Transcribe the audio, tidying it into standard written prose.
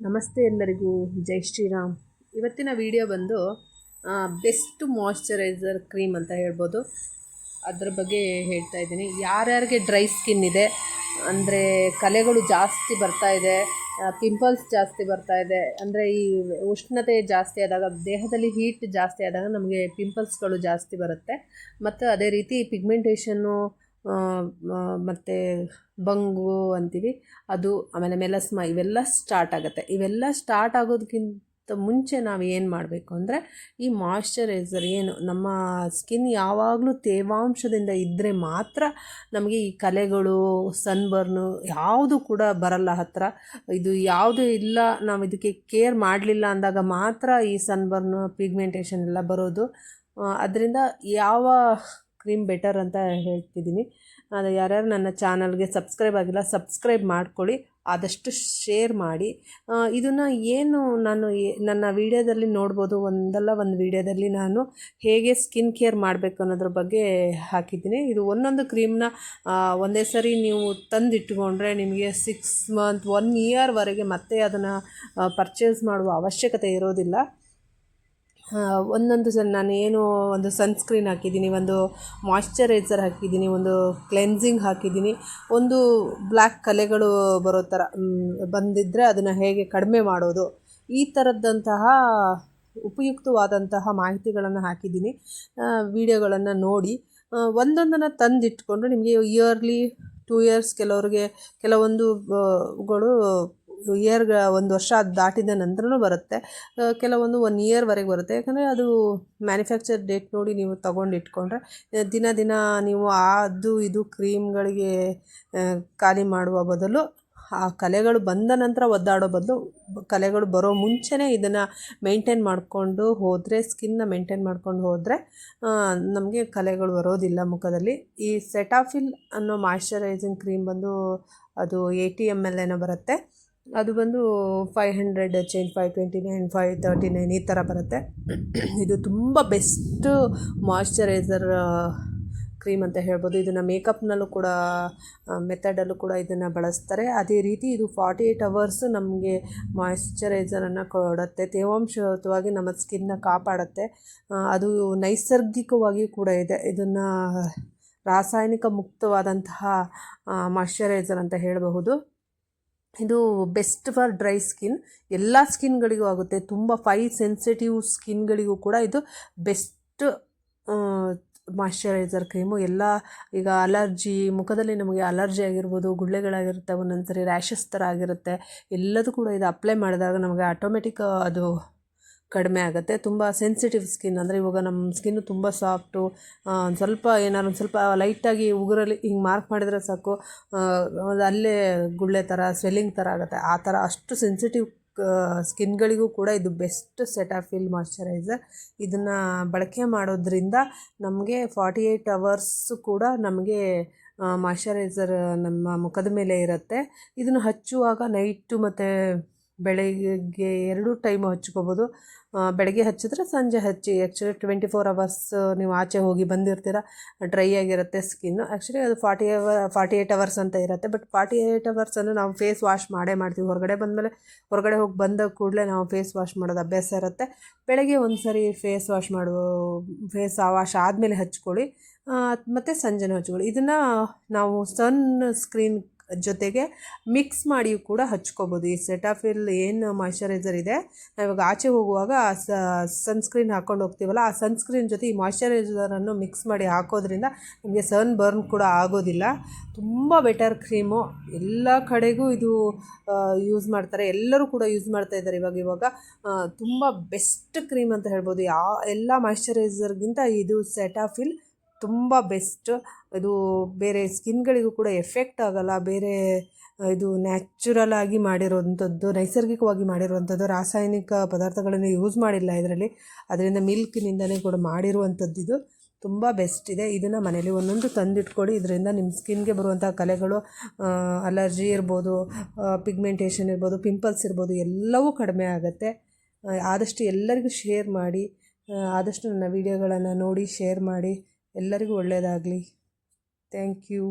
ನಮಸ್ತೆ ಎಲ್ಲರಿಗೂ, ಜೈ ಶ್ರೀರಾಮ್. ಇವತ್ತಿನ ವಿಡಿಯೋ ಬಂದು ಬೆಸ್ಟ್ ಮಾಯ್ಶ್ಚರೈಸರ್ ಕ್ರೀಮ್ ಅಂತ ಹೇಳ್ಬೋದು. ಅದರ ಬಗ್ಗೆ ಹೇಳ್ತಾ ಇದ್ದೀನಿ. ಯಾರ್ಯಾರಿಗೆ ಡ್ರೈ ಸ್ಕಿನ್ ಇದೆ ಅಂದರೆ ಕಲೆಗಳು ಜಾಸ್ತಿ ಬರ್ತಾ ಇದೆ, ಪಿಂಪಲ್ಸ್ ಜಾಸ್ತಿ ಬರ್ತಾ ಇದೆ, ಅಂದರೆ ಈ ಉಷ್ಣತೆ ಜಾಸ್ತಿ ಆದಾಗ, ದೇಹದಲ್ಲಿ ಹೀಟ್ ಜಾಸ್ತಿ ಆದಾಗ ನಮಗೆ ಪಿಂಪಲ್ಸ್ಗಳು ಜಾಸ್ತಿ ಬರುತ್ತೆ. ಮತ್ತು ಅದೇ ರೀತಿ ಪಿಗ್ಮೆಂಟೇಷನ್ನು ಮತ್ತು ಬಂಗು ಅಂತೀವಿ ಅದು, ಆಮೇಲೆ ಮೆಲಸ್ಮಾ ಇವೆಲ್ಲ ಸ್ಟಾರ್ಟ್ ಆಗುತ್ತೆ. ಇವೆಲ್ಲ ಸ್ಟಾರ್ಟ್ ಆಗೋದಕ್ಕಿಂತ ಮುಂಚೆ ನಾವು ಏನು ಮಾಡಬೇಕು ಅಂದರೆ, ಈ ಮಾಯ್ಶ್ಚರೈಸರ್ ಏನು ನಮ್ಮ ಸ್ಕಿನ್ ಯಾವಾಗಲೂ ತೇವಾಂಶದಿಂದ ಇದ್ದರೆ ಮಾತ್ರ ನಮಗೆ ಈ ಕಲೆಗಳು, ಸನ್ಬರ್ನು ಯಾವುದು ಕೂಡ ಬರಲ್ಲ ಹತ್ತಿರ. ಇದು ಯಾವುದು ಇಲ್ಲ, ನಾವು ಇದಕ್ಕೆ ಕೇರ್ ಮಾಡಲಿಲ್ಲ ಅಂದಾಗ ಮಾತ್ರ ಈ ಸನ್ಬರ್ನು, ಪಿಗ್ಮೆಂಟೇಷನ್ ಎಲ್ಲ ಬರೋದು. ಅದರಿಂದ ಯಾವ ಕ್ರೀಮ್ ಬೆಟರ್ ಅಂತ ಹೇಳ್ತಿದ್ದೀನಿ. ಅದು ಯಾರ್ಯಾರು ನನ್ನ ಚಾನಲ್ಗೆ ಸಬ್ಸ್ಕ್ರೈಬ್ ಆಗಿಲ್ಲ, ಸಬ್ಸ್ಕ್ರೈಬ್ ಮಾಡ್ಕೊಳ್ಳಿ, ಆದಷ್ಟು ಶೇರ್ ಮಾಡಿ. ಇದನ್ನು ಏನು ನಾನು ನನ್ನ ವೀಡಿಯೋದಲ್ಲಿ ನೋಡ್ಬೋದು, ಒಂದು ವೀಡಿಯೋದಲ್ಲಿ ನಾನು ಹೇಗೆ ಸ್ಕಿನ್ ಕೇರ್ ಮಾಡಬೇಕು ಅನ್ನೋದ್ರ ಬಗ್ಗೆ ಹಾಕಿದ್ದೀನಿ. ಇದು ಒಂದೊಂದು ಕ್ರೀಮ್ನ ಒಂದೇ ಸರಿ ನೀವು ತಂದಿಟ್ಟುಕೊಂಡ್ರೆ ನಿಮಗೆ 6 ಮಂತ್ 1 ಇಯರ್ವರೆಗೆ ಮತ್ತೆ ಅದನ್ನು ಪರ್ಚೇಸ್ ಮಾಡುವ ಅವಶ್ಯಕತೆ ಇರೋದಿಲ್ಲ. ಒಂದೊಂದು ನಾನು ಏನು ಒಂದು ಸನ್ಸ್ಕ್ರೀನ್ ಹಾಕಿದ್ದೀನಿ, ಒಂದು ಮಾಯ್ಶ್ಚರೈಸರ್ ಹಾಕಿದ್ದೀನಿ, ಒಂದು ಕ್ಲೆನ್ಸಿಂಗ್ ಹಾಕಿದ್ದೀನಿ, ಒಂದು ಬ್ಲ್ಯಾಕ್ ಕಲೆಗಳು ಬರೋ ಥರ ಬಂದಿದ್ದರೆ ಅದನ್ನು ಹೇಗೆ ಕಡಿಮೆ ಮಾಡೋದು, ಈ ಥರದ್ದಂತಹ ಉಪಯುಕ್ತವಾದಂತಹ ಮಾಹಿತಿಗಳನ್ನು ಹಾಕಿದ್ದೀನಿ. ವಿಡಿಯೋಗಳನ್ನು ನೋಡಿ ಒಂದೊಂದನ್ನು ತಂದಿಟ್ಕೊಂಡ್ರೆ ನಿಮಗೆ ಇಯರ್ಲಿ 2 ಇಯರ್ಸ್, ಕೆಲವೊಂದುಗಳು ಇಯರ್ಗೆ 1 ವರ್ಷ ದಾಟಿದ ನಂತರನೂ ಬರುತ್ತೆ, ಕೆಲವೊಂದು 1 ಇಯರ್ವರೆಗೆ ಬರುತ್ತೆ. ಯಾಕಂದರೆ ಅದು ಮ್ಯಾನುಫ್ಯಾಕ್ಚರ್ ಡೇಟ್ ನೋಡಿ ನೀವು ತೊಗೊಂಡಿಟ್ಕೊಂಡ್ರೆ ದಿನ ನೀವು ಅದು ಇದು ಕ್ರೀಮ್ಗಳಿಗೆ ಖಾಲಿ ಮಾಡುವ ಬದಲು, ಆ ಕಲೆಗಳು ಬಂದ ನಂತರ ಒದ್ದಾಡೋ ಬದಲು ಕಲೆಗಳು ಬರೋ ಮುಂಚೆನೇ ಇದನ್ನು ಮೇಂಟೈನ್ ಮಾಡಿಕೊಂಡು ಹೋದರೆ, ಸ್ಕಿನ್ನ ಮೇಂಟೈನ್ ಮಾಡ್ಕೊಂಡು ಹೋದರೆ ನಮಗೆ ಕಲೆಗಳು ಬರೋದಿಲ್ಲ ಮುಖದಲ್ಲಿ. ಈ ಸೆಟಾಫಿಲ್ ಅನ್ನೋ ಮಾಯ್ಶ್ಚರೈಸಿಂಗ್ ಕ್ರೀಮ್ ಬಂದು ಅದು 80 ml ಏನೋ ಬರುತ್ತೆ. ಅದು ಬಂದು 500 ಚೇಂಜ್, 529, 539 ಈ ಥರ ಬರುತ್ತೆ. ಇದು ತುಂಬ ಬೆಸ್ಟ್ ಮಾಯ್ಶ್ಚರೈಸರ್ ಕ್ರೀಮ್ ಅಂತ ಹೇಳ್ಬೋದು. ಇದನ್ನು ಮೇಕಪ್ನಲ್ಲೂ ಕೂಡ, ಮೆಥಡಲ್ಲೂ ಕೂಡ ಇದನ್ನು ಬಳಸ್ತಾರೆ. ಅದೇ ರೀತಿ ಇದು 48 ಅವರ್ಸ್ ನಮಗೆ ಮಾಯ್ಶ್ಚರೈಸರನ್ನು ಕೊಡುತ್ತೆ, ತೇವಾಂಶಯುತವಾಗಿ ನಮ್ಮ ಸ್ಕಿನ್ನ ಕಾಪಾಡುತ್ತೆ. ಅದು ನೈಸರ್ಗಿಕವಾಗಿ ಕೂಡ ಇದೆ. ಇದನ್ನು ರಾಸಾಯನಿಕ ಮುಕ್ತವಾದಂತಹ ಮಾಯ್ಶ್ಚರೈಸರ್ ಅಂತ ಹೇಳಬಹುದು. ಇದು ಬೆಸ್ಟ್ ಫಾರ್ ಡ್ರೈ ಸ್ಕಿನ್, ಎಲ್ಲ ಸ್ಕಿನ್ಗಳಿಗೂ ಆಗುತ್ತೆ. ತುಂಬ ಸೆನ್ಸಿಟಿವ್ ಸ್ಕಿನ್ಗಳಿಗೂ ಕೂಡ ಇದು ಬೆಸ್ಟ್ ಮಾಯ್ಶ್ಚರೈಸರ್ ಕ್ರೀಮು. ಈಗ ಅಲರ್ಜಿ, ಮುಖದಲ್ಲಿ ನಮಗೆ ಅಲರ್ಜಿ ಆಗಿರ್ಬೋದು, ಗುಳ್ಳೆಗಳಾಗಿರುತ್ತೆ, ಒಂದೊಂದು ಸರಿ ರ್ಯಾಷಸ್ ಥರ ಆಗಿರುತ್ತೆ, ಎಲ್ಲದೂ ಕೂಡ ಇದು ಅಪ್ಲೈ ಮಾಡಿದಾಗ ನಮಗೆ ಆಟೋಮೆಟಿಕ್ ಅದು ಕಡಿಮೆ ಆಗುತ್ತೆ. ತುಂಬ ಸೆನ್ಸಿಟಿವ್ ಸ್ಕಿನ್ ಅಂದರೆ, ಇವಾಗ ನಮ್ಮ ಸ್ಕಿನ್ನು ತುಂಬ ಸಾಫ್ಟು, ಒಂದು ಸ್ವಲ್ಪ ಲೈಟಾಗಿ ಉಗುರಲ್ಲಿ ಹಿಂಗೆ ಮಾರ್ಕ್ ಮಾಡಿದರೆ ಸಾಕು, ಅಲ್ಲೇ ಗುಳ್ಳೆ ಥರ, ಸ್ವೆಲ್ಲಿಂಗ್ ಥರ ಆಗುತ್ತೆ. ಆ ಥರ ಅಷ್ಟು ಸೆನ್ಸಿಟಿವ್ ಸ್ಕಿನ್ಗಳಿಗೂ ಕೂಡ ಇದು ಬೆಸ್ಟ್ ಸೆಟಾಫಿಲ್ ಮಾಯ್ಶ್ಚರೈಸರ್. ಇದನ್ನು ಬಳಕೆ ಮಾಡೋದ್ರಿಂದ ನಮಗೆ 48 ಅವರ್ಸು ಕೂಡ ನಮಗೆ ಮಾಯ್ಶ್ಚರೈಸರ್ ನಮ್ಮ ಮುಖದ ಮೇಲೆ ಇರುತ್ತೆ. ಇದನ್ನು ಹಚ್ಚುವಾಗ ನೈಟು ಮತ್ತು ಬೆಳಗ್ಗೆ 2 ಟೈಮು ಹಚ್ಕೋಬೋದು. ಬೆಳಗ್ಗೆ ಹಚ್ಚಿದ್ರೆ ಸಂಜೆ ಹಚ್ಚಿ. ಆ್ಯಕ್ಚುಲಿ 24 ಅವರ್ಸ್ ನೀವು ಆಚೆ ಹೋಗಿ ಬಂದಿರ್ತೀರ, ಡ್ರೈ ಆಗಿರುತ್ತೆ ಸ್ಕಿನ್ನು. ಆ್ಯಕ್ಚುಲಿ ಅದು 48 ಅವರ್ಸ್ ಅಂತ ಇರುತ್ತೆ. ಬಟ್ 48 ಅವರ್ಸನ್ನು ನಾವು ಫೇಸ್ ವಾಶ್ ಮಾಡ್ತೀವಿ. ಹೊರಗಡೆ ಹೋಗಿ ಬಂದ ಕೂಡಲೇ ನಾವು ಫೇಸ್ ವಾಶ್ ಮಾಡೋದು ಅಭ್ಯಾಸ ಇರುತ್ತೆ. ಬೆಳಗ್ಗೆ ಒಂದು ಸರಿ ಫೇಸ್ ವಾಶ್ ಆದಮೇಲೆ ಹಚ್ಕೊಳ್ಳಿ, ಮತ್ತು ಸಂಜೆನೂ ಹಚ್ಕೊಳ್ಳಿ. ಇದನ್ನು ನಾವು ಸನ್ ಸ್ಕ್ರೀನ್ ಜೊತೆಗೆ ಮಿಕ್ಸ್ ಮಾಡಿಯೂ ಕೂಡ ಹಚ್ಕೋಬೋದು. ಈ ಸೆಟಾಫಿಲ್ ಏನು ಮಾಯ್ಶ್ಚರೈಸರ್ ಇದೆ, ನಾವಿವಾಗ ಆಚೆ ಹೋಗುವಾಗ ಸನ್ಸ್ಕ್ರೀನ್ ಹಾಕ್ಕೊಂಡು ಹೋಗ್ತೀವಲ್ಲ, ಆ ಸನ್ಸ್ಕ್ರೀನ್ ಜೊತೆ ಈ ಮಾಯ್ಶ್ಚರೈಸರನ್ನು ಮಿಕ್ಸ್ ಮಾಡಿ ಹಾಕೋದ್ರಿಂದ ನಿಮಗೆ ಸನ್ ಬರ್ನ್ ಕೂಡ ಆಗೋದಿಲ್ಲ. ತುಂಬ ಬೆಟರ್ ಕ್ರೀಮು, ಎಲ್ಲ ಕಡೆಗೂ ಇದು ಯೂಸ್ ಮಾಡ್ತಾರೆ, ಎಲ್ಲರೂ ಕೂಡ ಯೂಸ್ ಮಾಡ್ತಾ ಇದ್ದಾರೆ ಇವಾಗ. ತುಂಬ ಬೆಸ್ಟ್ ಕ್ರೀಮ್ ಅಂತ ಹೇಳ್ಬೋದು. ಎಲ್ಲ ಮಾಯ್ಶ್ಚರೈಸರ್ಗಿಂತ ಇದು ಸೆಟಾಫಿಲ್ ತುಂಬ ಬೆಸ್ಟ್. ಇದು ಬೇರೆ ಸ್ಕಿನ್ಗಳಿಗೂ ಕೂಡ ಎಫೆಕ್ಟ್ ಆಗಲ್ಲ. ಬೇರೆ ಇದು ನ್ಯಾಚುರಲ್ ಆಗಿ ಮಾಡಿರುವಂಥದ್ದು, ನೈಸರ್ಗಿಕವಾಗಿ ಮಾಡಿರುವಂಥದ್ದು, ರಾಸಾಯನಿಕ ಪದಾರ್ಥಗಳನ್ನು ಯೂಸ್ ಮಾಡಿಲ್ಲ ಇದರಲ್ಲಿ. ಅದರಿಂದ ಮಿಲ್ಕ್ನಿಂದನೇ ಕೂಡ ಮಾಡಿರುವಂಥದ್ದು. ಇದು ತುಂಬ ಬೆಸ್ಟ್ ಇದೆ. ಇದನ್ನು ಮನೇಲಿ ಒಂದೊಂದು ತಂದಿಟ್ಕೊಳ್ಳಿ. ಇದರಿಂದ ನಿಮ್ಮ ಸ್ಕಿನ್ಗೆ ಬರುವಂಥ ಕಲೆಗಳು, ಅಲರ್ಜಿ ಇರ್ಬೋದು, ಪಿಗ್ಮೆಂಟೇಷನ್ ಇರ್ಬೋದು, ಪಿಂಪಲ್ಸ್ ಇರ್ಬೋದು, ಎಲ್ಲವೂ ಕಡಿಮೆ ಆಗುತ್ತೆ. ಆದಷ್ಟು ಎಲ್ಲರಿಗೂ ಶೇರ್ ಮಾಡಿ, ಆದಷ್ಟು ನನ್ನ ವೀಡಿಯೋಗಳನ್ನು ನೋಡಿ ಶೇರ್ ಮಾಡಿ. ಎಲ್ಲರಿಗೂ ಒಳ್ಳೆಯದಾಗಲಿ. Thank you.